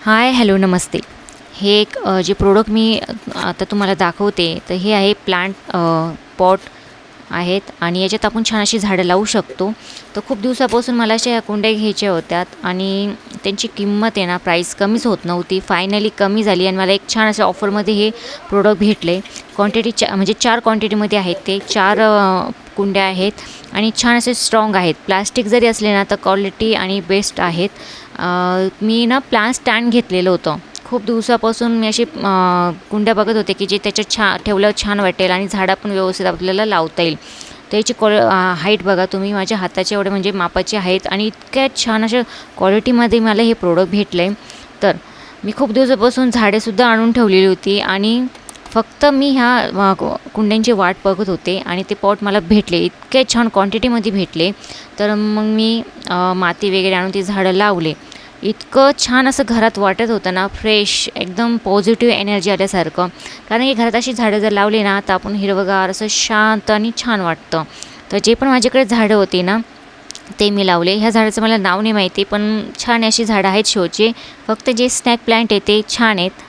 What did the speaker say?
हाय, hello, नमस्ते. हे एक जे प्रोडक्ट मी आता तुम्हाला दाखवते, तर हे आहे प्लांट पॉट आहेत आणि याच्यात आपण छान अशी झाडं लावू शकतो. तर खूप दिवसापासून मला अशा ह्या कुंड्या घ्यायच्या होत्यात आणि त्यांची किंमत आहे ना, प्राईस कमीच होत नव्हती. फायनली कमी झाली आणि मला एक छान अशा ऑफरमध्ये हे प्रोडक्ट भेटले. क्वांटिटी म्हणजे 4 क्वांटिटीमध्ये आहेत ते. 4 कुंड्या आहेत आणि छान असे स्ट्रॉंग आहेत. प्लास्टिक जरी असले ना, तर क्वालिटी आणि बेस्ट आहेत. मी ना प्लांट स्टँड घेतलेलं होतं. खूप दिवसापासून मी अशी कुंड्या बघत होते की जे त्याच्यात ठेवल्यावर छान वाटेल आणि झाडं पण व्यवस्थित आपल्याला लावता येईल. त्याची हाईट बघा तुम्ही, माझ्या हाताच्या एवढे म्हणजे मापाचे आहेत आणि इतक्या छान अशा क्वालिटीमध्ये मला हे प्रोडक्ट भेटलं आहे. तर मी खूप दिवसापासून झाडेसुद्धा आणून ठेवलेली होती आणि फक्त मी ह्या कुंड्यांची वाट बघत होते आणि ते पॉट मला भेटले. इतके छान क्वांटिटीमध्ये भेटले. तर मग मी माती वगैरे आणून ती झाडं लावले. इतकं छान असं घरात वाटत होतं ना, फ्रेश एकदम पॉझिटिव्ह एनर्जी आल्यासारखं. कारण की घरात अशी झाडं जर लावली ना, तर आपण हिरवंगार असं शांत आणि छान वाटतं. तर जे पण माझ्याकडे झाडं होती ना, ते मी लावले. ह्या झाडाचं मला नाव नाही माहिती, पण छान अशी झाडं आहेत शोचे. फक्त जे स्नॅक प्लांट आहे ते छान आहेत.